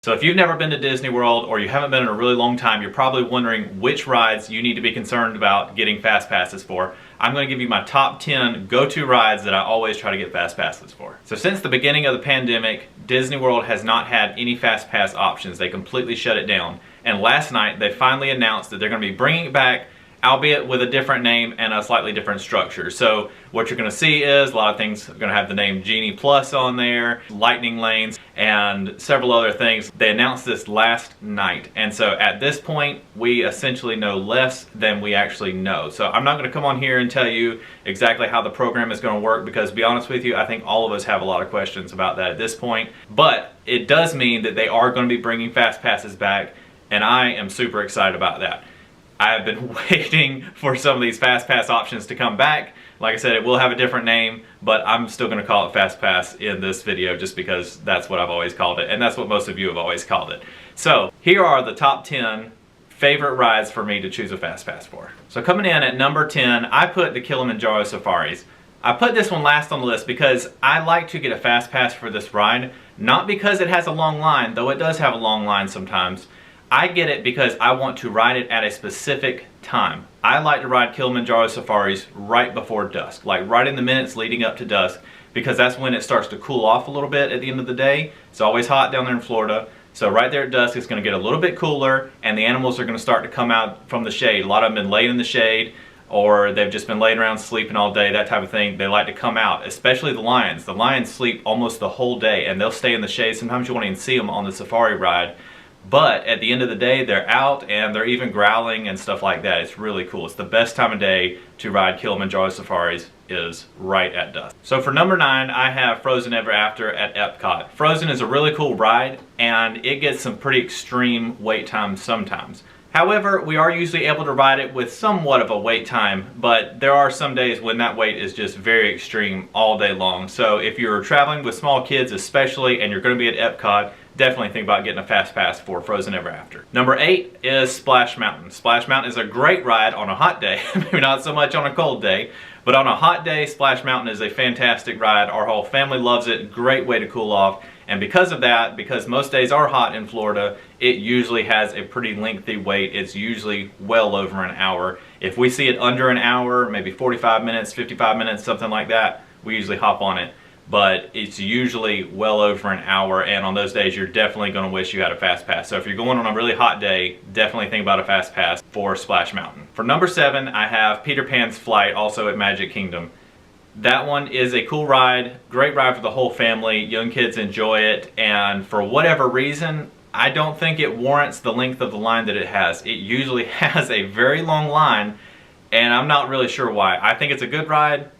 So if you've never been to Disney World or you haven't been in a really long time, you're probably wondering which rides you need to be concerned about getting fast passes for. I'm going to give you my top 10 go-to rides that I always try to get fast passes for. So since the beginning of the pandemic, Disney World has not had any fast pass options. They completely shut it down. And last night they finally announced that they're going to be bringing it back, albeit with a different name and a slightly different structure. So what you're going to see is a lot of things are going to have the name Genie Plus on there, lightning lanes, and several other things. They announced this last night, and so at this point we essentially know less than we actually know. So I'm not going to come on here and tell you exactly how the program is going to work, because to be honest with you, I think all of us have a lot of questions about that at this point. But it does mean that they are going to be bringing fast passes back, and I am super excited about that. I have been waiting for some of these Fast Pass options to come back. Like I said, it will have a different name, but I'm still going to call it Fast Pass in this video just because that's what I've always called it, and that's what most of you have always called it. So here are the top 10 favorite rides for me to choose a Fast Pass for. So coming in at number 10, I put the Kilimanjaro safaris. I put this one last on the list because I like to get a Fast Pass for this ride, not because it has a long line, though it does have a long line sometimes. I get it because I want to ride it at a specific time. I like to ride Kilimanjaro safaris right before dusk, like right in the minutes leading up to dusk, because that's when it starts to cool off a little bit at the end of the day. It's always hot down there in Florida. So right there at dusk, it's going to get a little bit cooler, and the animals are going to start to come out from the shade. A lot of them have been laid in the shade, or they've just been laying around sleeping all day, that type of thing. They like to come out, especially the lions. The lions sleep almost the whole day, and they'll stay in the shade. Sometimes you won't even see them on the safari ride. But at the end of the day, they're out and they're even growling and stuff like that. It's really cool. It's the best time of day to ride Kilimanjaro safaris is right at dusk. So for number 9, I have Frozen Ever After at Epcot. Frozen is a really cool ride, and it gets some pretty extreme wait times sometimes. However, we are usually able to ride it with somewhat of a wait time, but there are some days when that wait is just very extreme all day long. So if you're traveling with small kids especially, and you're going to be at Epcot, definitely think about getting a Fast Pass for Frozen Ever After. Number 8 is Splash Mountain. Splash Mountain is a great ride on a hot day, maybe not so much on a cold day, but on a hot day, Splash Mountain is a fantastic ride. Our whole family loves it, great way to cool off. And because of that, because most days are hot in Florida, it usually has a pretty lengthy wait. It's usually well over an hour. If we see it under an hour, maybe 45 minutes, 55 minutes, something like that, we usually hop on it. But it's usually well over an hour, and on those days you're definitely going to wish you had a Fast Pass. So if you're going on a really hot day, definitely think about a Fast Pass for Splash Mountain. For number 7, I have Peter Pan's Flight, also at Magic Kingdom. That one is a cool ride, great ride for the whole family. Young kids enjoy it, and for whatever reason, I don't think it warrants the length of the line that it has. It usually has a very long line, and I'm not really sure why. I think it's a good ride,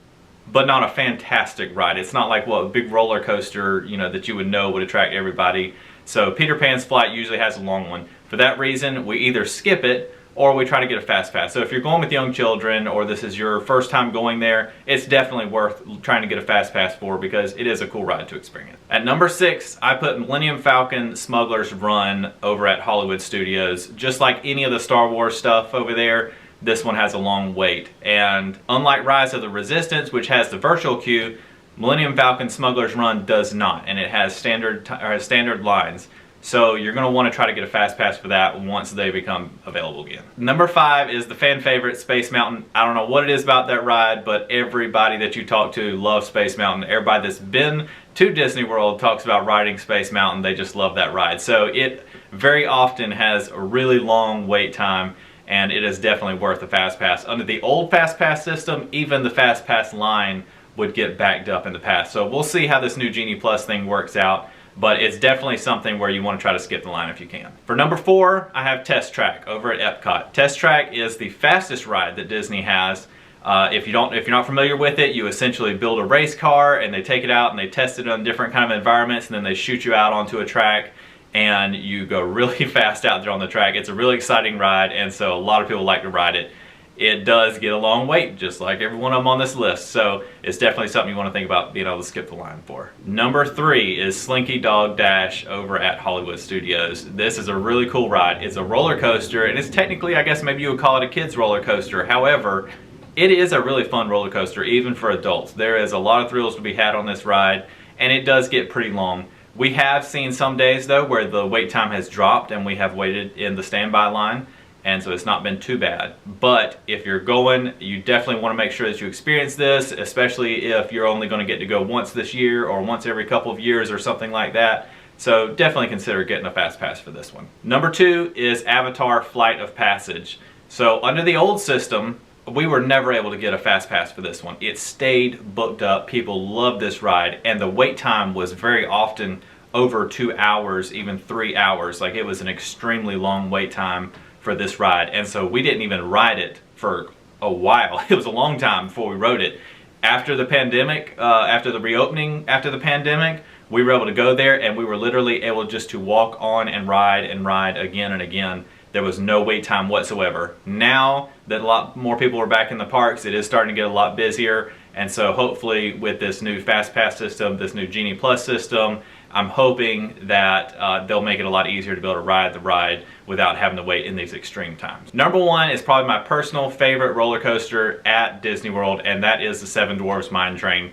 but not a fantastic ride. It's not like, well, a big roller coaster, you know, that you would know would attract everybody. So Peter Pan's Flight usually has a long one. For that reason, we either skip it or we try to get a Fast Pass. So if you're going with young children, or this is your first time going there, it's definitely worth trying to get a Fast Pass for, because it is a cool ride to experience. At number 6, I put Millennium Falcon Smugglers Run over at Hollywood Studios. Just like any of the Star Wars stuff over there, this one has a long wait. And unlike Rise of the Resistance, which has the virtual queue, Millennium Falcon Smugglers Run does not, and it has standard lines. So you're going to want to try to get a Fast Pass for that once they become available again. Number 5 is the fan favorite, Space Mountain. I don't know what it is about that ride, but everybody that you talk to loves Space Mountain. Everybody that's been to Disney World talks about riding Space Mountain. They just love that ride. So it very often has a really long wait time, and it is definitely worth a Fast Pass. Under the old Fast Pass system, even the Fast Pass line would get backed up in the past. So we'll see how this new Genie Plus thing works out, but it's definitely something where you want to try to skip the line if you can. For number 4, I have Test Track over at Epcot. Test Track is the fastest ride that Disney has. If you're not familiar with it, you essentially build a race car and they take it out and they test it on different kind of environments, and then they shoot you out onto a track and you go really fast out there on the track. It's a really exciting ride, and so a lot of people like to ride it. It does get a long wait, just like every one of them on this list, so it's definitely something you want to think about being able to skip the line for. Number 3 is Slinky Dog Dash over at Hollywood Studios. This is a really cool ride. It's a roller coaster, and it's technically, I guess maybe you would call it a kid's roller coaster. However, it is a really fun roller coaster, even for adults. There is a lot of thrills to be had on this ride, and it does get pretty long. We have seen some days though where the wait time has dropped and we have waited in the standby line, and so it's not been too bad. But if you're going, you definitely want to make sure that you experience this, especially if you're only going to get to go once this year or once every couple of years or something like that. So definitely consider getting a fast pass for this one. Number 2 is Avatar Flight of Passage. So under the old system, we were never able to get a fast pass for this one. It stayed booked up. People loved this ride, and the wait time was very often over 2 hours, even 3 hours. Like, it was an extremely long wait time for this ride, and so we didn't even ride it for a while. It was a long time before we rode it. After the pandemic, after the reopening after the pandemic, we were able to go there, and we were literally able just to walk on and ride again and again. There was no wait time whatsoever. Now that a lot more people are back in the parks, it is starting to get a lot busier, and so hopefully with this new Fast Pass system, this new Genie Plus system, I'm hoping that they'll make it a lot easier to be able to ride the ride without having to wait in these extreme times. Number 1 is probably my personal favorite roller coaster at Disney World, and that is the Seven Dwarfs Mine Train.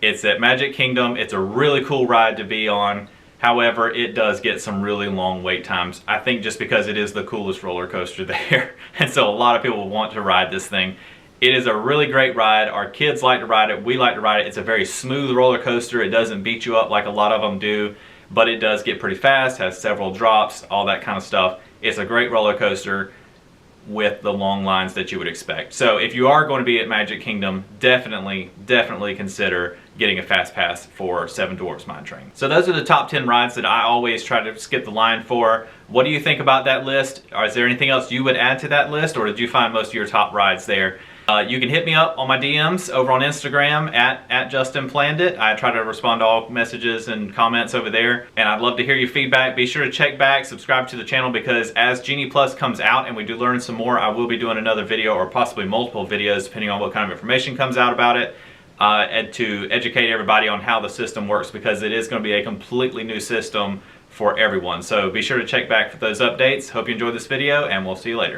It's at Magic Kingdom. It's a really cool ride to be on. However, it does get some really long wait times. I think just because it is the coolest roller coaster there. And so a lot of people want to ride this thing. It is a really great ride. Our kids like to ride it. We like to ride it. It's a very smooth roller coaster. It doesn't beat you up like a lot of them do, but it does get pretty fast, has several drops, all that kind of stuff. It's a great roller coaster with the long lines that you would expect. So if you are going to be at Magic Kingdom, definitely consider getting a fast pass for Seven Dwarfs Mine Train. So those are the top 10 rides that I always try to skip the line for. What do you think about that list? Or is there anything else you would add to that list, or did you find most of your top rides there? You can hit me up on my DMs over on Instagram at JustinPlannedIt. I try to respond to all messages and comments over there, and I'd love to hear your feedback. Be sure to check back, subscribe to the channel, because as Genie Plus comes out and we do learn some more, I will be doing another video or possibly multiple videos depending on what kind of information comes out about it, and to educate everybody on how the system works, because it is going to be a completely new system for everyone. So be sure to check back for those updates. Hope you enjoyed this video, and we'll see you later.